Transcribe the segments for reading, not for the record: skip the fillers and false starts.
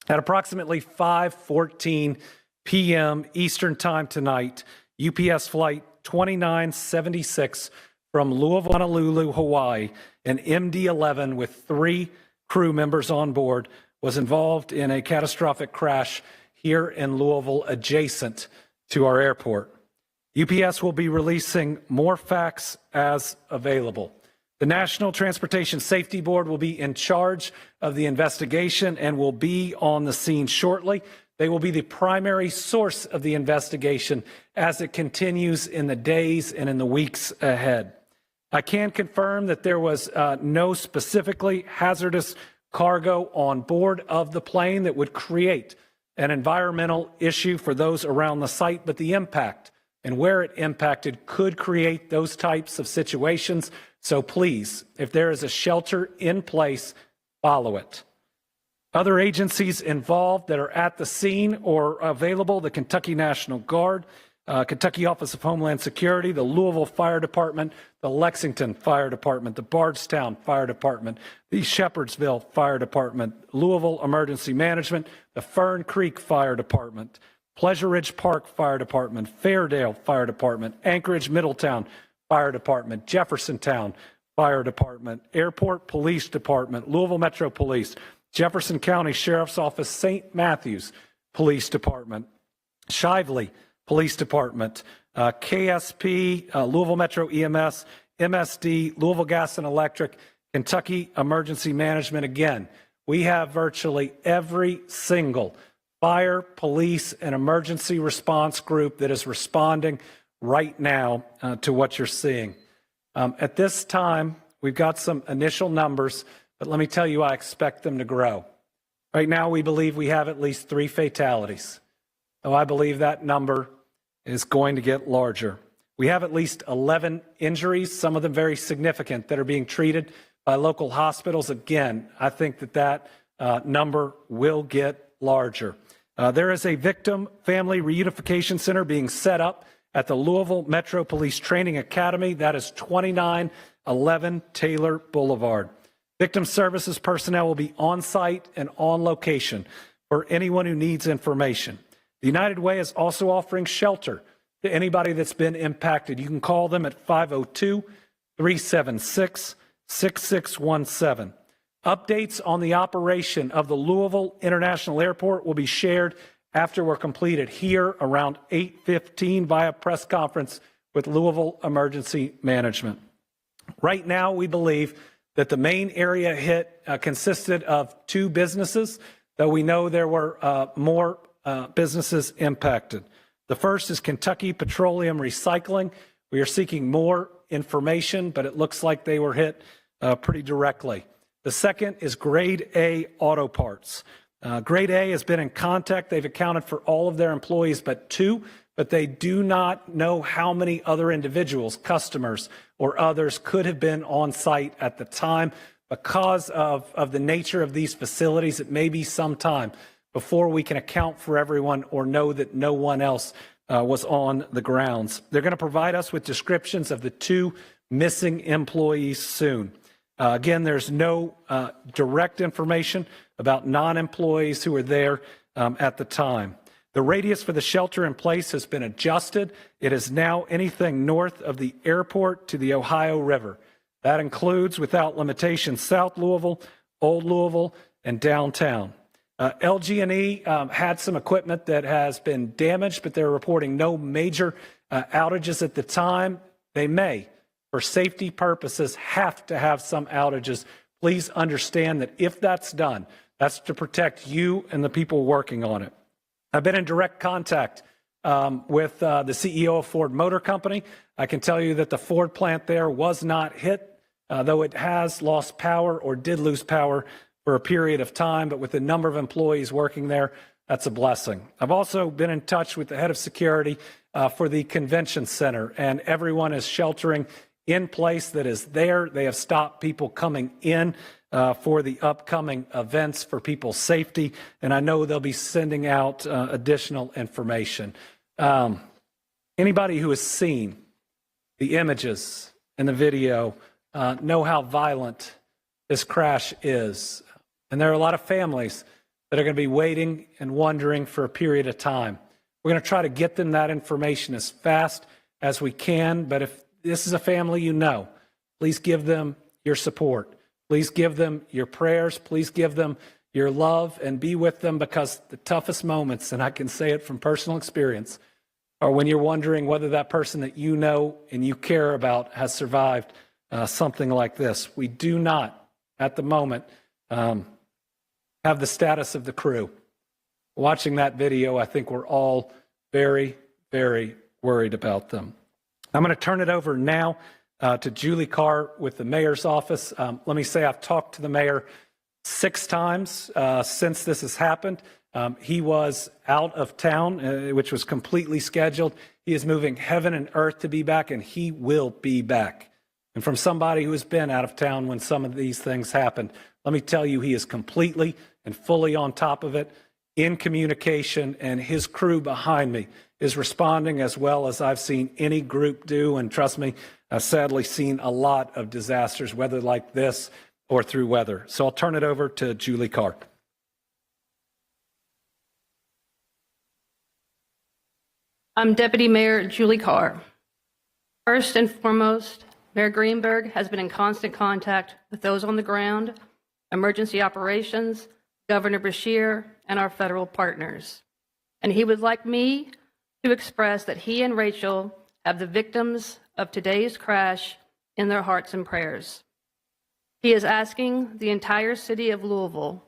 At approximately 5:14 p.m. Eastern Time tonight, UPS Flight 2976 from Louisville, Honolulu, Hawaii, an MD11 with 3 crew members on board was involved in a catastrophic crash here in Louisville adjacent to our airport. UPS will be releasing more facts as available. The National Transportation Safety Board will be in charge of the investigation and will be on the scene shortly. They will be the primary source of the investigation as it continues in the days and in the weeks ahead. I can confirm that there was no specifically hazardous cargo on board of the plane that would create an environmental issue for those around the site, but the impact and where it impacted could create those types of situations. So please, if there is a shelter in place, follow it. Other agencies involved that are at the scene or available: the Kentucky National Guard, Kentucky Office of Homeland Security, the Louisville Fire Department, the Lexington Fire Department, the Bardstown Fire Department, the Shepherdsville Fire Department, Louisville Emergency Management, the Fern Creek Fire Department, Pleasure Ridge Park Fire Department, Fairdale Fire Department, Anchorage Middletown Fire Department, Jeffersontown Fire Department, Airport Police Department, Louisville Metro Police, Jefferson County Sheriff's Office, St. Matthews Police Department, Shively Police Department, KSP, Louisville Metro EMS, MSD, Louisville Gas and Electric, Kentucky Emergency Management. Again, we have virtually every single fire, police, and emergency response group that is responding right now to what you're seeing. At this time, we've got some initial numbers, but let me tell you, I expect them to grow. Right now, we believe we have at least 3 fatalities. So I believe that number is going to get larger. We have at least 11 injuries, some of them very significant, that are being treated by local hospitals. Again, I think that number will get larger. There is a victim family reunification center being set up at the Louisville Metro Police Training Academy. That is 2911 Taylor Boulevard. Victim services personnel will be on site and on location for anyone who needs information. The United Way is also offering shelter to anybody that's been impacted. You can call them at 502-376-6617. Updates on the operation of the Louisville International Airport will be shared after we're completed here around 8:15 via press conference with Louisville Emergency Management. Right now, we believe that the main area hit consisted of 2 businesses, though we know there were more businesses impacted. The first is Kentucky Petroleum Recycling. We are seeking more information, but it looks like they were hit pretty directly. The second is Grade A Auto Parts. Grade A has been in contact. They've accounted for all of their employees but 2, but they do not know how many other individuals, customers, or others could have been on site at the time. Because of the nature of these facilities, it may be some time before we can account for everyone or know that no one else was on the grounds. They're going to provide us with descriptions of the 2 missing employees soon. Again, there's no direct information about non-employees who were there at the time. The radius for the shelter in place has been adjusted. It is now anything north of the airport to the Ohio River. That includes, without limitation, South Louisville, Old Louisville, and downtown. LG&E had some equipment that has been damaged, but they're reporting no major outages at the time. They may, for safety purposes, have to have some outages. Please understand that if that's done, that's to protect you and the people working on it. I've been in direct contact with the CEO of Ford Motor Company. I can tell you that the Ford plant there was not hit, though it has lost power or did lose power for a period of time, but with the number of employees working there, that's a blessing. I've also been in touch with the head of security for the convention center, and everyone is sheltering in place that is there. They have stopped people coming in for the upcoming events for people's safety, and I know they'll be sending out additional information. Anybody who has seen the images and the video know how violent this crash is. And there are a lot of families that are going to be waiting and wondering for a period of time. We're going to try to get them that information as fast as we can, but if this is a family you know, please give them your support. Please give them your prayers. Please give them your love and be with them, because the toughest moments, and I can say it from personal experience, are when you're wondering whether that person that you know and you care about has survived something like this. We do not, at the moment, have the status of the crew. Watching that video, I think we're all very, very worried about them. I'm going to turn it over now to Julie Carr with the mayor's office. Let me say I've talked to the mayor 6 times since this has happened. He was out of town, which was completely scheduled. He is moving heaven and earth to be back, and he will be back. And from somebody who has been out of town when some of these things happened, let me tell you, he is completely and fully on top of it, in communication, and his crew behind me is responding as well as I've seen any group do. And trust me, I've sadly seen a lot of disasters, whether like this or through weather. So I'll turn it over to Julie Carr. I'm Deputy Mayor Julie Carr. First and foremost, Mayor Greenberg has been in constant contact with those on the ground, emergency operations, Governor Beshear, and our federal partners. And he would like me to express that he and Rachel have the victims of today's crash in their hearts and prayers. He is asking the entire city of Louisville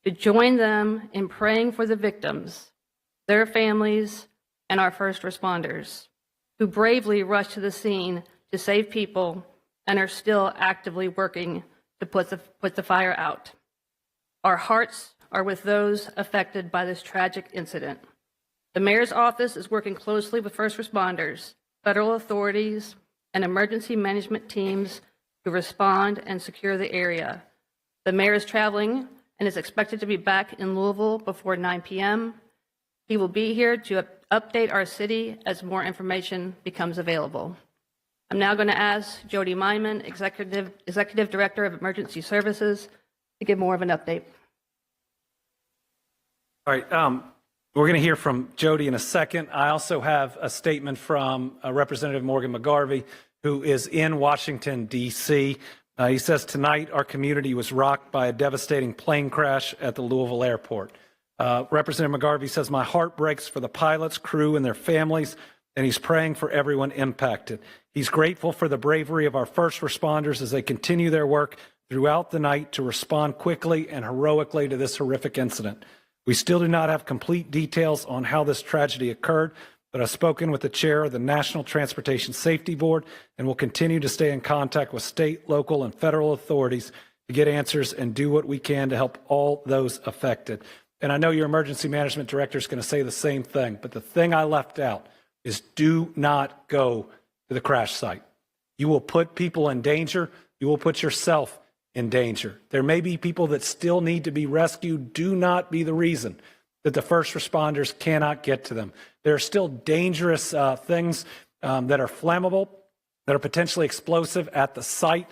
to join them in praying for the victims, their families, and our first responders, who bravely rushed to the scene to save people and are still actively working to put the fire out. Our hearts are with those affected by this tragic incident. The mayor's office is working closely with first responders, federal authorities, and emergency management teams to respond and secure the area. The mayor is traveling and is expected to be back in Louisville before 9 p.m. He will be here to update our city as more information becomes available. I'm now going to ask Jody Myman, Executive Director of Emergency Services, to give more of an update. All right, we're going to hear from Jody in a second. I also have a statement from Representative Morgan McGarvey, who is in Washington, D.C. He says, tonight our community was rocked by a devastating plane crash at the Louisville airport. Representative McGarvey says, my heart breaks for the pilots, crew, and their families, and he's praying for everyone impacted. He's grateful for the bravery of our first responders as they continue their work throughout the night to respond quickly and heroically to this horrific incident. We still do not have complete details on how this tragedy occurred, but I've spoken with the chair of the National Transportation Safety Board and will continue to stay in contact with state, local, and federal authorities to get answers and do what we can to help all those affected. And I know your emergency management director is going to say the same thing, but the thing I left out is do not go to the crash site. You will put people in danger. You will put yourself in danger. There may be people that still need to be rescued. Do not be the reason that the first responders cannot get to them. There are still dangerous things that are flammable, that are potentially explosive at the site.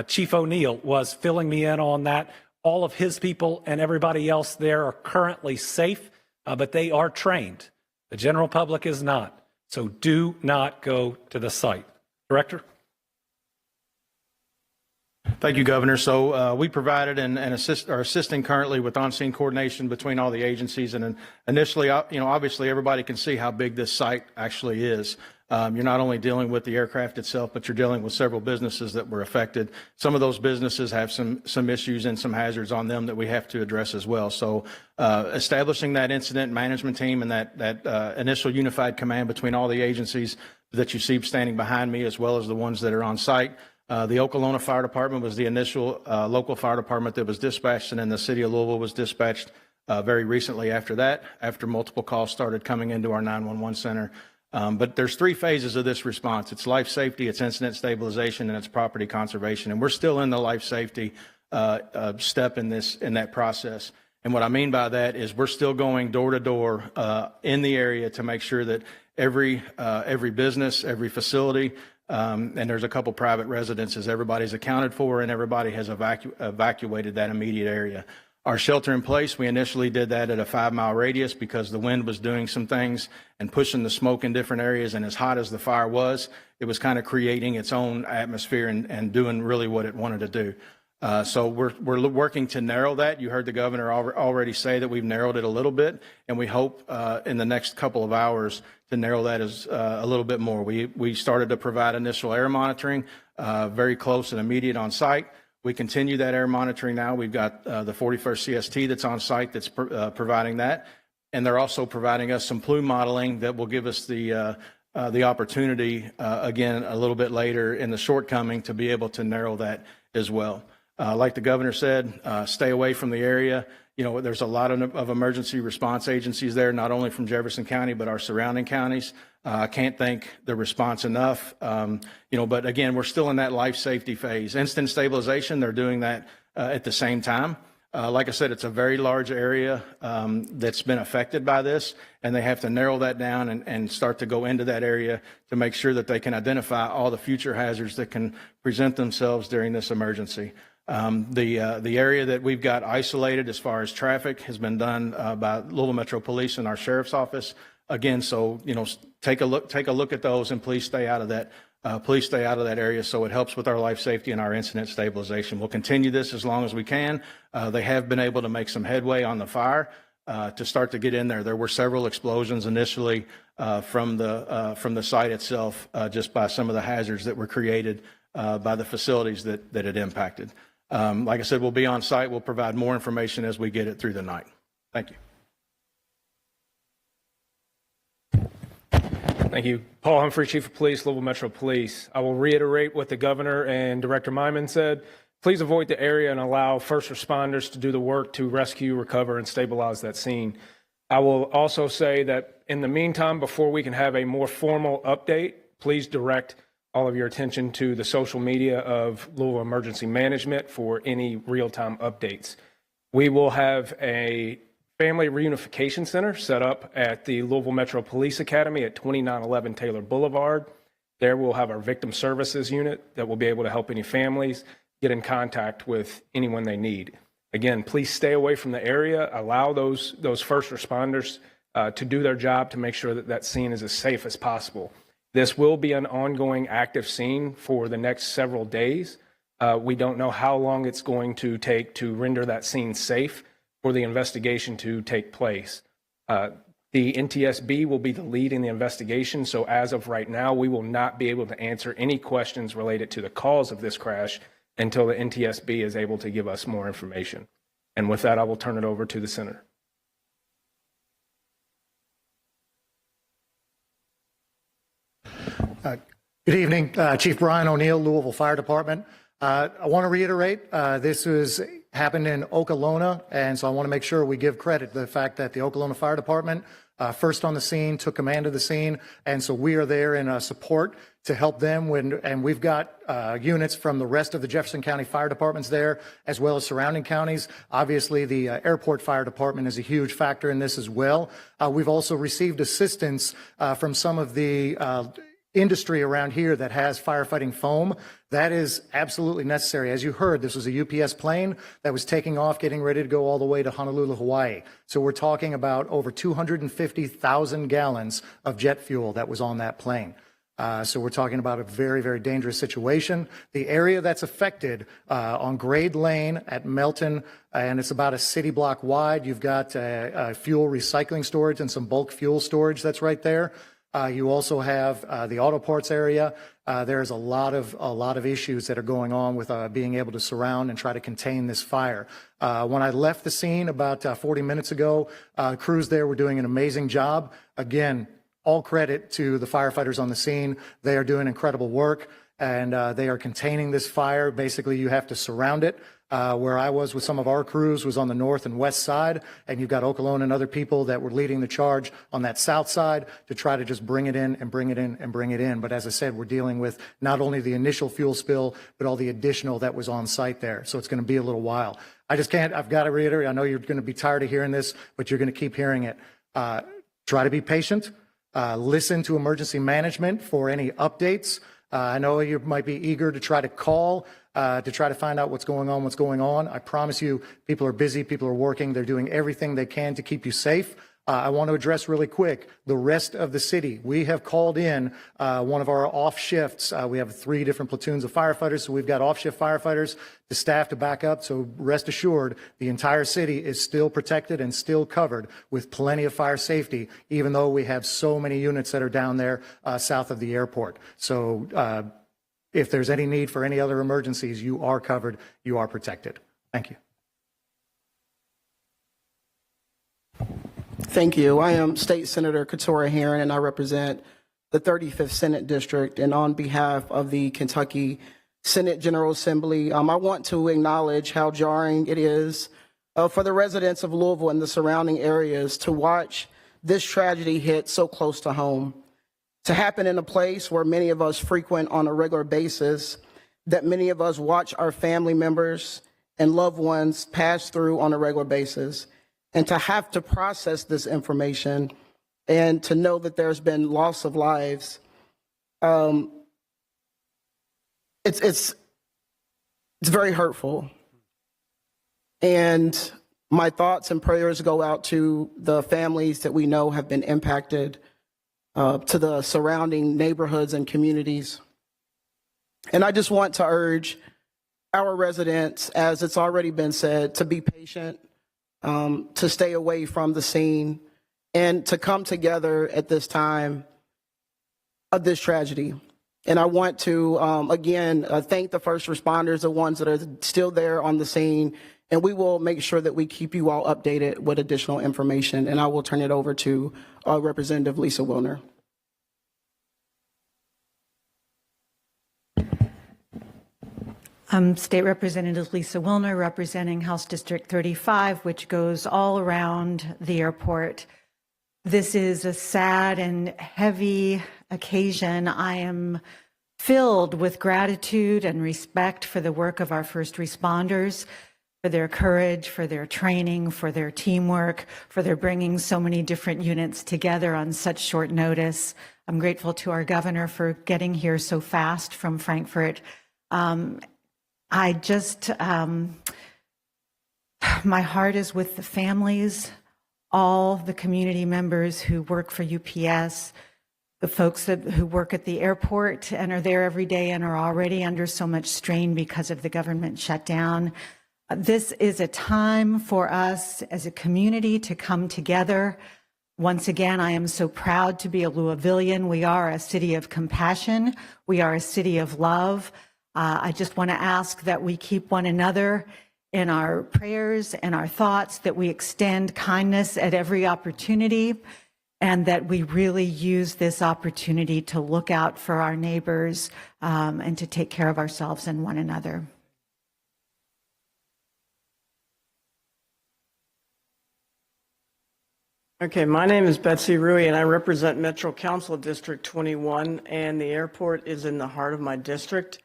Chief O'Neill was filling me in on that. All of his people and everybody else there are currently safe, but they are trained. The general public is not. So do not go to the site. Director? Thank you, Governor. So we provided and are assisting currently with on-scene coordination between all the agencies. And initially, obviously everybody can see how big this site actually is. You're not only dealing with the aircraft itself, but you're dealing with several businesses that were affected. Some of those businesses have some issues and some hazards on them that we have to address as well. So establishing that incident management team and that initial unified command between all the agencies that you see standing behind me, as well as the ones that are on site. The Okolona Fire Department was the initial local fire department that was dispatched, and then the city of Louisville was dispatched very recently after that, after multiple calls started coming into our 911 center. But there's 3 phases of this response. It's life safety, it's incident stabilization, and it's property conservation. And we're still in the life safety step in that process. And what I mean by that is we're still going door to door in the area to make sure that every business, every facility, and there's a couple private residences, everybody's accounted for and everybody has evacuated that immediate area. Our shelter in place, we initially did that at a 5-mile radius because the wind was doing some things and pushing the smoke in different areas. And as hot as the fire was, it was kind of creating its own atmosphere and doing really what it wanted to do. So we're working to narrow that. You heard the governor already say that we've narrowed it a little bit, and we hope in the next couple of hours to narrow that as a little bit more. We started to provide initial air monitoring, very close and immediate on site. We continue that air monitoring now. We've got the 41st CST that's on site that's providing that, and they're also providing us some plume modeling that will give us the opportunity again a little bit later in the shortcoming to be able to narrow that as well. Like the governor said, stay away from the area. You know, there's a lot of emergency response agencies there, not only from Jefferson County, but our surrounding counties. I can't thank the response enough. You know, but again, we're still in that life safety phase. Instant stabilization, they're doing that at the same time. Like I said, it's a very large area that's been affected by this, and they have to narrow that down and start to go into that area to make sure that they can identify all the future hazards that can present themselves during this emergency. The area that we've got isolated as far as traffic has been done by Louisville Metro Police and our Sheriff's Office. Again, so, you know, take a look at those, and please stay out of that. Please stay out of that area so it helps with our life safety and our incident stabilization. We'll continue this as long as we can. They have been able to make some headway on the fire to start to get in there. There were several explosions initially from the site itself just by some of the hazards that were created by the facilities that it impacted. Like I said, we'll be on site. We'll provide more information as we get it through the night. Thank you. Thank you. Paul Humphrey, Chief of Police, Louisville Metro Police. I will reiterate what the governor and Director Myman said. Please avoid the area and allow first responders to do the work to rescue, recover, and stabilize that scene. I will also say that in the meantime, before we can have a more formal update, please direct all of your attention to the social media of Louisville Emergency Management for any real-time updates. We will have a Family Reunification Center set up at the Louisville Metro Police Academy at 2911 Taylor Boulevard. There we'll have our Victim Services Unit that will be able to help any families get in contact with anyone they need. Again, please stay away from the area. Allow those first responders to do their job to make sure that that scene is as safe as possible. This will be an ongoing active scene for the next several days. We don't know how long it's going to take to render that scene safe for the investigation to take place. The NTSB will be the lead in the investigation, so as of right now, we will not be able to answer any questions related to the cause of this crash until the NTSB is able to give us more information. And with that, I will turn it over to the Senator. Good evening, Chief Brian O'Neill, Louisville Fire Department. I want to reiterate, this happened in Okolona, and so I want to make sure we give credit to the fact that the Okolona Fire Department first on the scene, took command of the scene, and so we are there in support to help them and we've got units from the rest of the Jefferson County Fire Departments there, as well as surrounding counties. Obviously, the Airport Fire Department is a huge factor in this as well. We've also received assistance from some of the industry around here that has firefighting foam. That is absolutely necessary. As you heard, this was a UPS plane that was taking off, getting ready to go all the way to Honolulu, Hawaii. So we're talking about over 250,000 gallons of jet fuel that was on that plane. So we're talking about a very, very dangerous situation. The area that's affected on Grade Lane at Melton, and it's about a city block wide. You've got fuel recycling storage and some bulk fuel storage that's right there. You also have the auto parts area. There's a lot of issues that are going on with being able to surround and try to contain this fire. When I left the scene about 40 minutes ago, crews there were doing an amazing job. Again, all credit to the firefighters on the scene. They are doing incredible work, and they are containing this fire. Basically, you have to surround it. Where I was with some of our crews was on the north and west side, and you've got Okolona and other people that were leading the charge on that south side to try to just bring it in and bring it in and bring it in. But as I said, we're dealing with not only the initial fuel spill, but all the additional that was on site there. So it's going to be a little while. I've got to reiterate, I know you're going to be tired of hearing this, but you're going to keep hearing it. Try to be patient. Listen to emergency management for any updates. I know you might be eager to try to call, to try to find out what's going on. I promise you, people are busy, people are working, they're doing everything they can to keep you safe. I want to address really quick the rest of the city. We have called in one of our off shifts. We have 3 different platoons of firefighters, so we've got off shift firefighters to staff to back up. So rest assured, the entire city is still protected and still covered with plenty of fire safety, even though we have so many units that are down there south of the airport. So if there's any need for any other emergencies, you are covered, you are protected. Thank you. Thank you. I am State Senator Keturah Herron, and I represent the 35th Senate District. And on behalf of the Kentucky Senate General Assembly, I want to acknowledge how jarring it is for the residents of Louisville and the surrounding areas to watch this tragedy hit so close to home, to happen in a place where many of us frequent on a regular basis, that many of us watch our family members and loved ones pass through on a regular basis. And to have to process this information and to know that there's been loss of lives, it's very hurtful. And my thoughts and prayers go out to the families that we know have been impacted, to the surrounding neighborhoods and communities. And I just want to urge our residents, as it's already been said, to be patient, to stay away from the scene, and to come together at this time of this tragedy. And I want to, again, thank the first responders, the ones that are still there on the scene, and we will make sure that we keep you all updated with additional information. And I will turn it over to Representative Lisa Wilner. I'm State Representative Lisa Wilner, representing House District 35, which goes all around the airport. This is a sad and heavy occasion. I am filled with gratitude and respect for the work of our first responders, for their courage, for their training, for their teamwork, for their bringing so many different units together on such short notice. I'm grateful to our governor for getting here so fast from Frankfurt. I just, my heart is with the families, all the community members who work for UPS, the folks who work at the airport and are there every day and are already under so much strain because of the government shutdown. This is a time for us as a community to come together. Once again, I am so proud to be a Louisvillian. We are a city of compassion. We are a city of love. I just want to ask that we keep one another in our prayers and our thoughts, that we extend kindness at every opportunity, and that we really use this opportunity to look out for our neighbors and to take care of ourselves and one another. Okay, my name is Betsy Rui, and I represent Metro Council District 21, and the airport is in the heart of my district.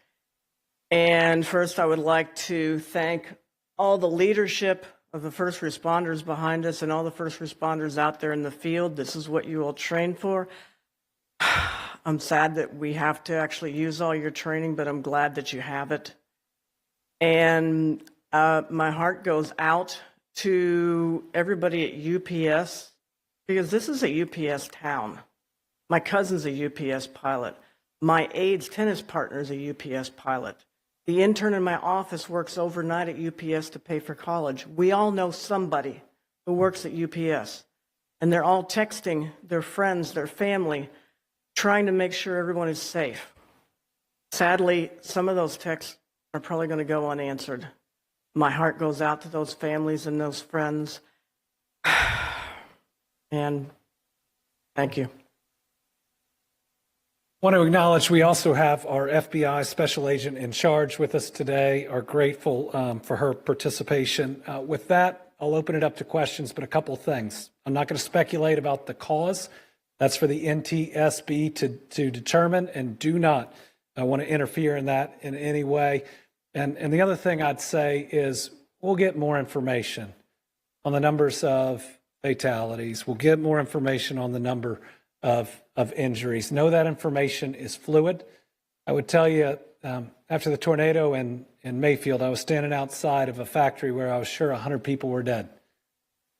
And first, I would like to thank all the leadership of the first responders behind us and all the first responders out there in the field. This is what you all train for. I'm sad that we have to actually use all your training, but I'm glad that you have it. And my heart goes out to everybody at UPS, because this is a UPS town. My cousin's a UPS pilot. My aide's tennis partner is a UPS pilot. The intern in my office works overnight at UPS to pay for college. We all know somebody who works at UPS, and they're all texting their friends, their family, trying to make sure everyone is safe. Sadly, some of those texts are probably going to go unanswered. My heart goes out to those families and those friends. And thank you. I want to acknowledge we also have our FBI Special Agent in charge with us today. Are grateful for her participation. With that, I'll open it up to questions, but a couple of things. I'm not going to speculate about the cause. That's for the NTSB to determine, and do not want to interfere in that in any way. And the other thing I'd say is we'll get more information on the numbers of fatalities. We'll get more information on the number of injuries. Know that information is fluid. I would tell you, after the tornado in Mayfield, I was standing outside of a factory where I was sure 100 people were dead.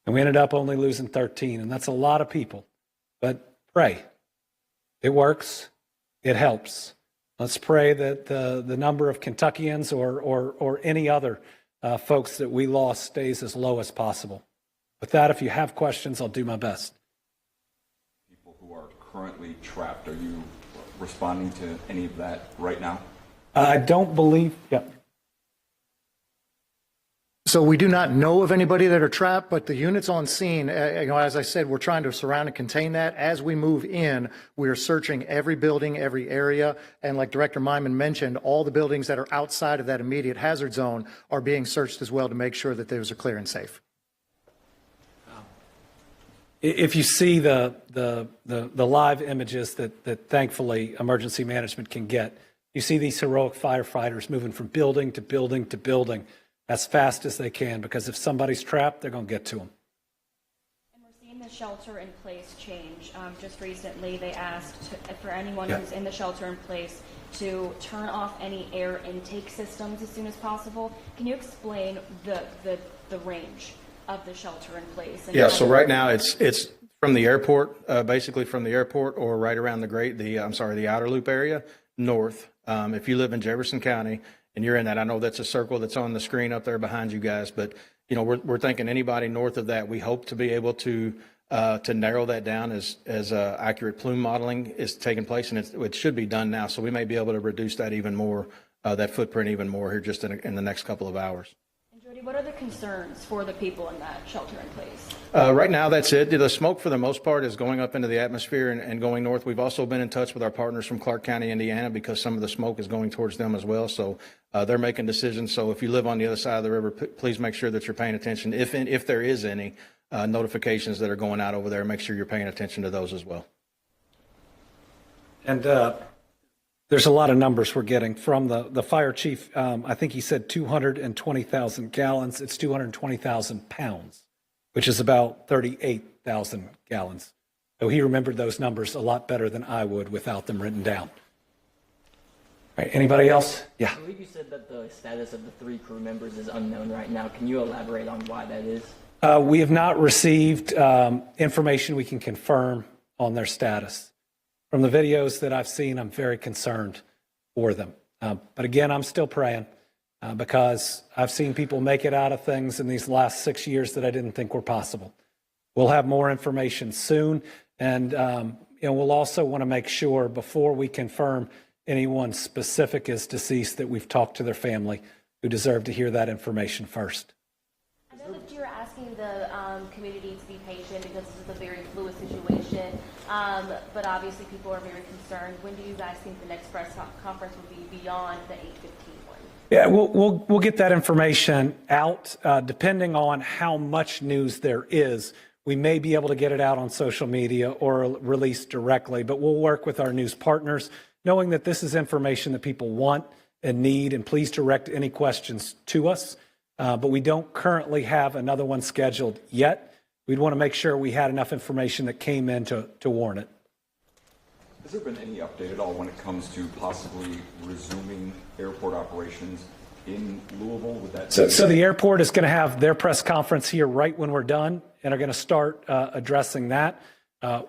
And we ended up only losing 13, and that's a lot of people. But pray. It works. It helps. Let's pray that the number of Kentuckians or any other folks that we lost stays as low as possible. With that, if you have questions, I'll do my best. People who are currently trapped, are you responding to any of that right now? I don't believe, yeah. So we do not know of anybody that are trapped, but the units on scene, as I said, we're trying to surround and contain that. As we move in, we are searching every building, every area. And like Director Myman mentioned, all the buildings that are outside of that immediate hazard zone are being searched as well to make sure that those are clear and safe. If you see the live images that thankfully emergency management can get, you see these heroic firefighters moving from building to building to building as fast as they can, because if somebody's trapped, they're going to get to them. And we're seeing the shelter in place change. Just recently, they asked for anyone who's in the shelter in place to turn off any air intake systems as soon as possible. Can you explain the range of the shelter in place? And So right now it's from the airport, basically from the airport or right around the outer loop area north. If you live in Jefferson County and you're in that, I know that's a circle that's on the screen up there behind you guys, but we're thinking anybody north of that, we hope to be able to narrow that down as accurate plume modeling is taking place, and it should be done now. So we may be able to reduce that even more, that footprint even more here just in the next couple of hours. Jody, what are the concerns for the people in that shelter in place? Right now, that's it. The smoke, for the most part, is going up into the atmosphere and going north. We've also been in touch with our partners from Clark County, Indiana, because some of the smoke is going towards them as well. So they're making decisions. So if you live on the other side of the river, please make sure that you're paying attention. If there is any notifications that are going out over there, make sure you're paying attention to those as well. And there's a lot of numbers we're getting from the fire chief. I think he said 220,000 gallons. It's 220,000 pounds, which is about 38,000 gallons. So he remembered those numbers a lot better than I would without them written down. All right, anybody else? Yeah. I believe you said that the status of the 3 crew members is unknown right now. Can you elaborate on why that is? We have not received information we can confirm on their status. From the videos that I've seen, I'm very concerned for them. But again, I'm still praying because I've seen people make it out of things in these last 6 years that I didn't think were possible. We'll have more information soon. And we'll also want to make sure before we confirm anyone specific is deceased that we've talked to their family, who deserve to hear that information first. I know that you're asking the community to be patient because this is a very fluid situation, but obviously people are very concerned. When do you guys think the next press conference will be beyond the 8:15 one? Yeah, we'll get that information out depending on how much news there is. We may be able to get it out on social media or release directly, but we'll work with our news partners, knowing that this is information that people want and need, and please direct any questions to us. But we don't currently have another one scheduled yet. We'd want to make sure we had enough information that came in to warn it. Has there been any update at all when it comes to possibly resuming airport operations in Louisville? Would that so the airport is going to have their press conference here right when we're done, and are going to start addressing that.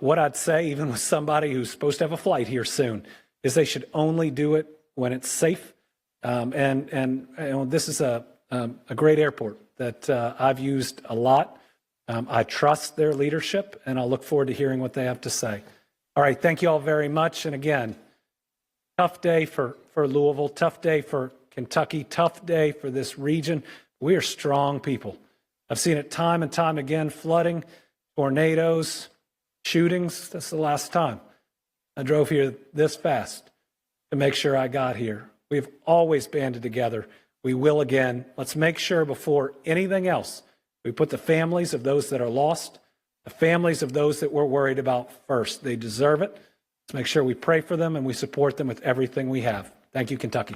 What I'd say, even with somebody who's supposed to have a flight here soon, is they should only do it when it's safe. And this is a great airport that I've used a lot. I trust their leadership, and I'll look forward to hearing what they have to say. All right, thank you all very much. And again, tough day for Louisville, tough day for Kentucky, tough day for this region. We are strong people. I've seen it time and time again, flooding, tornadoes, shootings. That's the last time I drove here this fast to make sure I got here. We've always banded together. We will again. Let's make sure before anything else, we put the families of those that are lost, the families of those that we're worried about first. They deserve it. Let's make sure we pray for them and we support them with everything we have. Thank you, Kentucky.